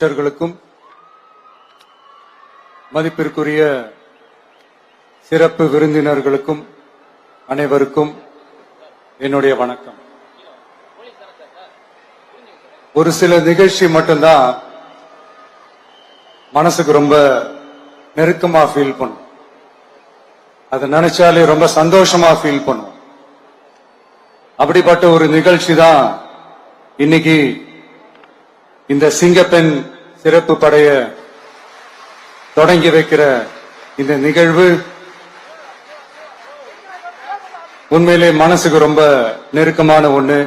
அமைச்சர்களுக்கும் மதிப்பிற்குரிய சிறப்பு விருந்தினர்களுக்கும் அனைவருக்கும் என்னுடைய வணக்கம். ஒரு சில நிகழ்ச்சி மட்டும்தான் மனசுக்கு ரொம்ப நெருக்கமா ஃபீல் பண்ணும். அதை நினைச்சாலே ரொம்ப சந்தோஷமா ஃபீல் பண்ணும். அப்படிப்பட்ட ஒரு நிகழ்ச்சி தான் இன்னைக்கு இந்த சிங்கப்பெண் சிறப்பு படைய தொடங்கி வைக்கிற இந்த நிகழ்வு. உண்மையிலே மனசுக்கு ரொம்ப நெருக்கமான ஒண்ணு,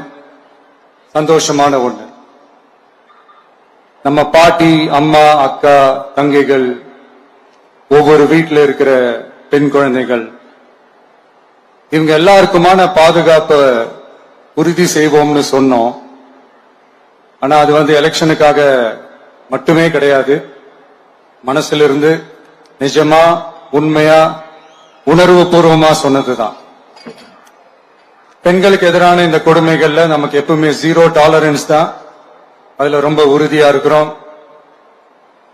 சந்தோஷமான ஒண்ணு. நம்ம பாட்டி, அம்மா, அக்கா, தங்கைகள், ஒவ்வொரு வீட்டில் இருக்கிற பெண் குழந்தைகள், இவங்க எல்லாருக்குமான பாதுகாப்பை உறுதி செய்வோம்னு சொன்னோம். ஆனா அது எலெக்ஷனுக்காக மட்டுமே கிடையாது. மனசிலிருந்து நிஜமா, உண்மையா, உணர்வு பூர்வமா சொன்னதுதான். பெண்களுக்கு எதிரான இந்த கொடுமைகள்ல நமக்கு எப்பவுமே 0 டாலரன்ஸ் தான். அதுல ரொம்ப உறுதியா இருக்கிறோம்.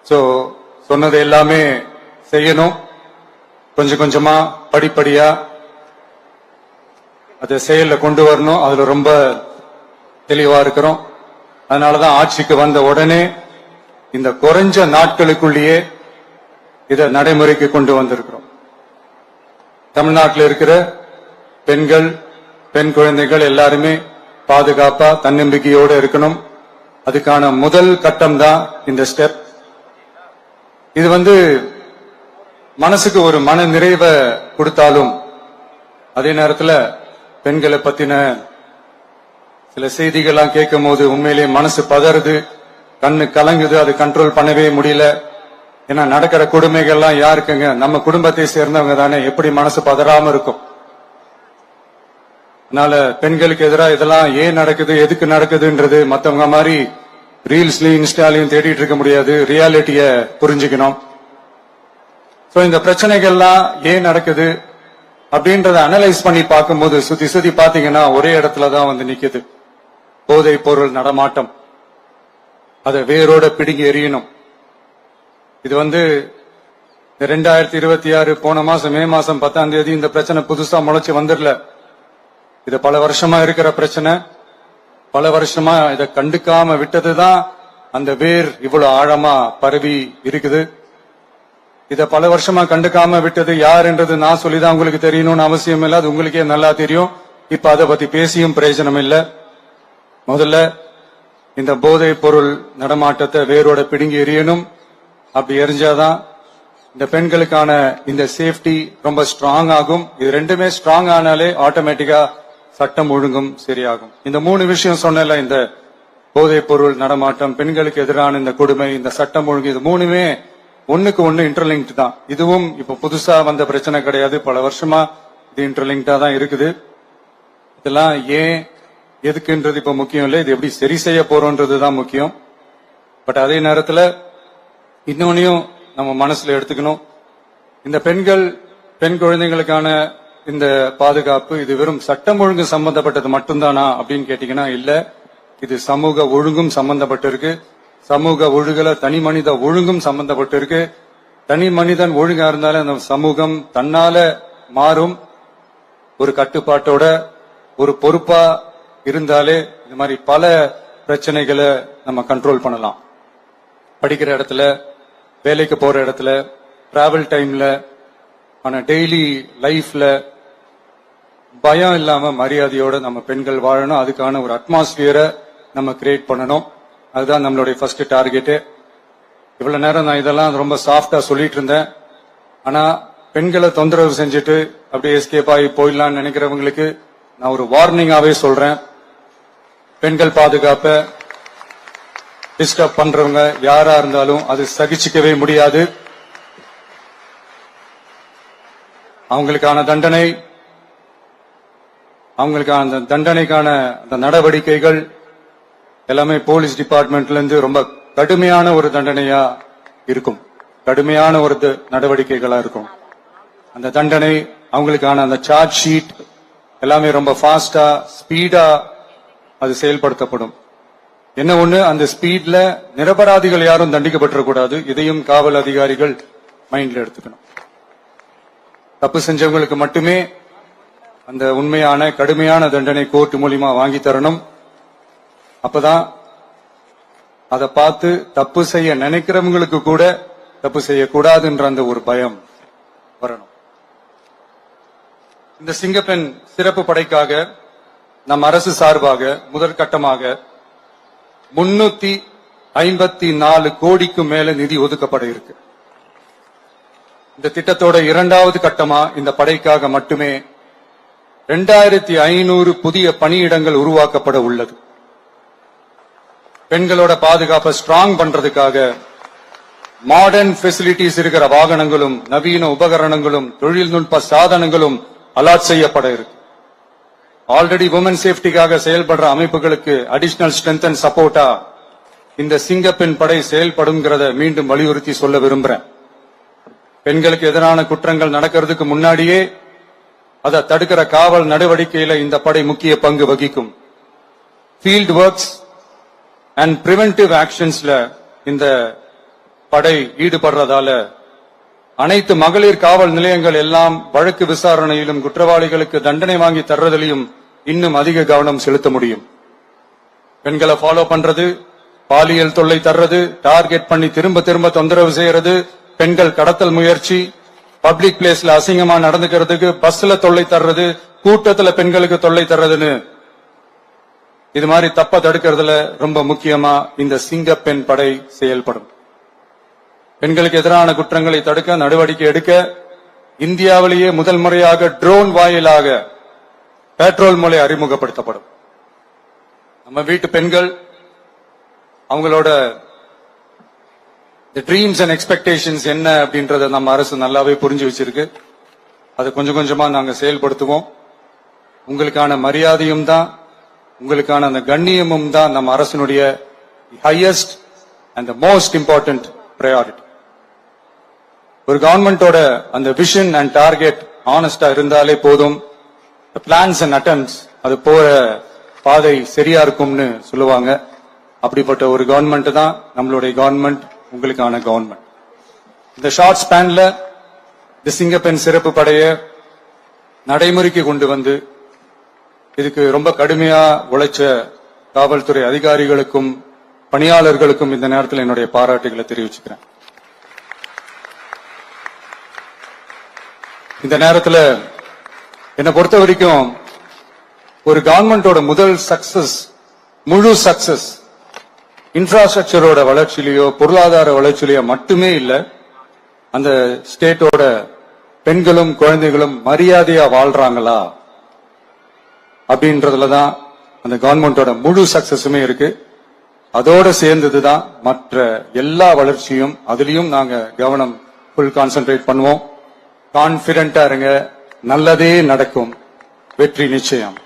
சோ சொன்னது எல்லாமே செய்யணும். கொஞ்சம் கொஞ்சமா, படிப்படியா அதை செயல்ல கொண்டு வரணும். அதுல ரொம்ப தெளிவா இருக்கிறோம். அதனாலதான் ஆட்சிக்கு வந்த உடனே இந்த குறைஞ்ச நாட்களுக்குள்ளேயே இதை நடைமுறைக்கு கொண்டு வந்திருக்கிறோம். தமிழ்நாட்டில் இருக்கிற பெண்கள், பெண் குழந்தைகள் எல்லாருமே பாதுகாப்பா, தன்னம்பிக்கையோடு இருக்கணும். அதுக்கான முதல் கட்டம் தான் இந்த ஸ்டெப். இது மனசுக்கு ஒரு மன நிறைவை கொடுத்தாலும், அதே நேரத்தில் பெண்களை பத்தின சில செய்திகள்லாம் கேட்கும் போது உண்மையிலேயே மனசு பதறுது, கண்ணு கலங்குது. அது கண்ட்ரோல் பண்ணவே முடியல. ஏன்னா நடக்கிற கொடுமைகள்லாம் யாருக்குங்க? நம்ம குடும்பத்தை சேர்ந்தவங்க தானே. எப்படி மனசு பதறாம இருக்கும்? அதனால பெண்களுக்கு எதிராக இதெல்லாம் ஏன் நடக்குது, எதுக்கு நடக்குதுன்றது மத்தவங்க மாதிரி ரீல்ஸ்லயும் இன்ஸ்டாலையும் தேடிட்டு இருக்க முடியாது. ரியாலிட்டிய புரிஞ்சுக்கணும். சோ இந்த பிரச்சனைகள்லாம் ஏன் நடக்குது அப்படின்றத அனலைஸ் பண்ணி பார்க்கும்போது சுத்தி சுத்தி பாத்தீங்கன்னா ஒரே இடத்துலதான் நிக்குது. போதை பொருள் நடமாட்டம். அதை வேரோட பிடுங்கி எறியணும். இது 2026 போன மாசம் மே மாசம் 10ஆம் தேதி இந்த பிரச்சனை புதுசா முளைச்சு வந்துடல. இது பல வருஷமா இருக்கிற பிரச்சனை. பல வருஷமா இதை கண்டுக்காம விட்டதுதான் அந்த வேர் இவ்வளவு ஆழமா பரவி இருக்குது. இத பல வருஷமா கண்டுக்காம விட்டது யாருன்றது நான் சொல்லிதான் உங்களுக்கு தெரியணும்னு அவசியம் இல்லை. அது உங்களுக்கே நல்லா தெரியும். இப்ப அதை பத்தி பேசியும் பிரயோஜனம் இல்லை. முதல்ல இந்த போதை பொருள் நடமாட்டத்தை வேரோட பிடுங்கி எறியணும். அப்படி எரிஞ்சாதான் இந்த பெண்களுக்கான இந்த சேஃப்டி ரொம்ப ஸ்ட்ராங் ஆகும். இது ரெண்டுமே ஸ்ட்ராங் ஆனாலே ஆட்டோமேட்டிக்கா சட்டம் ஒழுங்கும் சரியாகும். இந்த 3 விஷயம் சொன்னல, இந்த போதை பொருள் நடமாட்டம், பெண்களுக்கு எதிரான இந்த கொடுமை, இந்த சட்டம் ஒழுங்கு, இது 3மே ஒண்ணுக்கு ஒண்ணு இன்டர்லிங்க்ட் தான். இதுவும் இப்ப புதுசா வந்த பிரச்சனை கிடையாது. பல வருஷமா இது இன்டர்லிங்க்டா தான் இருக்குது. இதெல்லாம் ஏன், எதுக்குன்றது இப்ப முக்கியம் இல்லை. இது எப்படி சரி செய்ய போறோம்ன்றதுதான் முக்கியம். பட் அதே நேரத்தில் இன்னொன்னையும் நம்ம மனசுல எடுத்துக்கணும். இந்த பெண் குழந்தைகளுக்கான இந்த பாதுகாப்பு இது வெறும் சட்டம் ஒழுங்கு சம்பந்தப்பட்டது மட்டும்தானா அப்படின்னு கேட்டீங்கன்னா இல்ல. இது சமூக ஒழுங்கும் சம்பந்தப்பட்டிருக்கு. சமூக ஒழுங்குல தனி மனித ஒழுங்கும் சம்பந்தப்பட்டிருக்கு. தனி மனிதன் ஒழுங்கா இருந்தாலே அந்த சமூகம் தன்னால மாறும். ஒரு கட்டுப்பாட்டோட, ஒரு பொறுப்பா இருந்தாலே இந்த மாதிரி பல பிரச்சனைகளை நம்ம கண்ட்ரோல் பண்ணலாம். படிக்கிற இடத்துல, வேலைக்கு போற இடத்துல, டிராவல் டைம்ல, ஆனா டெய்லி லைஃப்ல பயம் இல்லாம மரியாதையோட நம்ம பெண்கள் வாழணும். அதுக்கான ஒரு அட்மாஸ்பியரை நம்ம கிரியேட் பண்ணணும். அதுதான் நம்மளுடைய ஃபர்ஸ்ட் டார்கெட்டு. இவ்வளவு நேரம் நான் இதெல்லாம் ரொம்ப சாஃப்டா சொல்லிட்டு இருந்தேன். ஆனா பெண்களை தொந்தரவு செஞ்சுட்டு அப்படியே எஸ்கேப் ஆகி போயிடலாம்னு நினைக்கிறவங்களுக்கு நான் ஒரு வார்னிங்காவே சொல்றேன். பெண்கள் பாதுகாப்பை டிஸ்டர்ப் பண்றவங்க யாரா இருந்தாலும் அது சகிச்சுக்கவே முடியாது. அவங்களுக்கான தண்டனைக்கான அந்த நடவடிக்கைகள் எல்லாமே போலீஸ் டிபார்ட்மெண்ட்ல இருந்து ரொம்ப கடுமையான ஒரு தண்டனையா இருக்கும். கடுமையான ஒரு நடவடிக்கைகளா இருக்கும். அந்த தண்டனை, அவங்களுக்கான அந்த சார்ஜ் ஷீட் எல்லாமே ரொம்ப ஃபாஸ்டா, ஸ்பீடா அது செயல்படுத்தப்படும். என்ன ஒண்ணு, அந்த ஸ்பீட்ல நிரபராதிகள் யாரும் தண்டிக்கப்பட்டிருக்கூடாது. இதையும் காவல் அதிகாரிகள் மைண்ட்ல எடுத்துக்கணும். தப்பு செஞ்சவங்களுக்கு மட்டுமே அந்த உண்மையான கடுமையான தண்டனை கோர்ட் மூலியமா வாங்கி தரணும். அப்பதான் அதை பார்த்து தப்பு செய்ய நினைக்கிறவங்களுக்கு கூட தப்பு செய்யக்கூடாதுன்ற அந்த ஒரு பயம் வரணும். இந்த சிங்கப்பெண் சிறப்பு படைக்காக நம் அரசு சார்பாக முதற்கட்டமாக 354 கோடிக்கு மேல நிதி ஒதுக்கப்பட இருக்கு. இந்த திட்டத்தோட இரண்டாவது கட்டமா இந்த படைக்காக மட்டுமே 2500 புதிய பணியிடங்கள் உருவாக்கப்பட உள்ளது. பெண்களோட பாதுகாப்பை ஸ்ட்ராங் பண்றதுக்காக மாடர்ன் ஃபெசிலிட்டிஸ் இருக்கிற வாகனங்களும் நவீன உபகரணங்களும் தொழில்நுட்ப சாதனங்களும் அலாட் செய்யப்பட இருக்கு. ஆல்ரெடி உமன் சேஃப்டிக்காக செயல்படுற அமைப்புகளுக்கு அடிஷனல் ஸ்ட்ரென்த் அண்ட் சப்போர்ட்டா இந்த சிங்கப்பெண் படை செயல்படுங்கிறத மீண்டும் வலியுறுத்தி சொல்ல விரும்புறேன். பெண்களுக்கு எதிரான குற்றங்கள் நடக்கிறதுக்கு முன்னாடியே அதை தடுக்கிற காவல் நடவடிக்கையில இந்த படை முக்கிய பங்கு வகிக்கும். ஃபீல்ட் ஒர்க்ஸ் அண்ட் பிரிவென்டிவ் ஆக்ஷன்ஸ்ல இந்த படை ஈடுபடுறதால அனைத்து மகளிர் காவல் நிலையங்கள் எல்லாம் வழக்கு விசாரணையிலும் குற்றவாளிகளுக்கு தண்டனை வாங்கி தர்றதிலையும் இன்னும் அதிக கவனம் செலுத்த முடியும். பெண்களை ஃபாலோ பண்றது, பாலியல் தொல்லை தர்றது, டார்கெட் பண்ணி திரும்ப திரும்ப தொந்தரவு செய்யறது, பெண்கள் கடத்தல் முயற்சி, பப்ளிக் பிளேஸ்ல அசிங்கமா நடந்துக்கிறதுக்கு பஸ்ல தொல்லை தர்றது, கூட்டத்துல பெண்களுக்கு தொல்லை தர்றதுன்னு இது மாதிரி தப்ப தடுக்கிறதுல ரொம்ப முக்கியமா இந்த சிங்கப்பெண் படை செயல்படும். பெண்களுக்கு எதிரான குற்றங்களை தடுக்க நடவடிக்கை எடுக்க இந்தியாவிலேயே முதல் முறையாக ட்ரோன் வாயிலாக பெட்ரோல் மூலை அறிமுகப்படுத்தப்படும். நம்ம வீட்டு பெண்கள் அவங்களோட ட்ரீம்ஸ் அண்ட் எக்ஸ்பெக்டேஷன்ஸ் என்ன அப்படின்றத நம்ம அரசு நல்லாவே புரிஞ்சு வச்சிருக்கு. அதை கொஞ்சம் கொஞ்சமா நாங்க செயல்படுத்துவோம். உங்களுக்கான மரியாதையும் தான், உங்களுக்கான அந்த கண்ணியமும் தான் நம்ம அரசினுடைய highest and most important priority. ஒரு கவர்மெண்டோட அந்த விஷன் அண்ட் டார்கெட் ஆனஸ்டா இருந்தாலே போதும். பிளான்ஸ் அண்ட் அட்டெம்ப்ட்ஸ் அது போற பாதை சரியா இருக்கும்னு சொல்லுவாங்க. அப்படிப்பட்ட ஒரு கவர்மெண்ட் தான் நம்மளுடைய கவர்மெண்ட், உங்களுக்கான கவர்மெண்ட். இந்த ஷார்ட் ஸ்பேன்ல இந்த சிங்கப்பெண் சிறப்பு படைய நடைமுறைக்கு கொண்டு வந்து இதுக்கு ரொம்ப கடுமையா உழைச்ச காவல்துறை அதிகாரிகளுக்கும் பணியாளர்களுக்கும் இந்த நேரத்தில் என்னுடைய பாராட்டுகளை தெரிவிச்சுக்கிறேன். இந்த நேரத்தில் என்னை பொறுத்த வரைக்கும் ஒரு கவர்மெண்டோட முதல் சக்சஸ், முழு சக்சஸ் இன்ஃப்ராஸ்ட்ரக்சரோட வளர்ச்சியிலேயோ பொருளாதார வளர்ச்சியிலேயோ மட்டுமே இல்ல, அந்த ஸ்டேட்டோட பெண்களும் குழந்தைகளும் மரியாதையா வாழ்றாங்களா அப்படின்றதுலதான் அந்த கவர்மெண்டோட முழு சக்சஸுமே இருக்கு. அதோட சேர்ந்ததுதான் மற்ற எல்லா வளர்ச்சியும். அதுலயும் நாங்க கவனம் ஃபுல் கான்சென்ட்ரேட் பண்ணுவோம். கான்பிடென்டா இருங்க, நல்லதே நடக்கும், வெற்றி நிச்சயம்.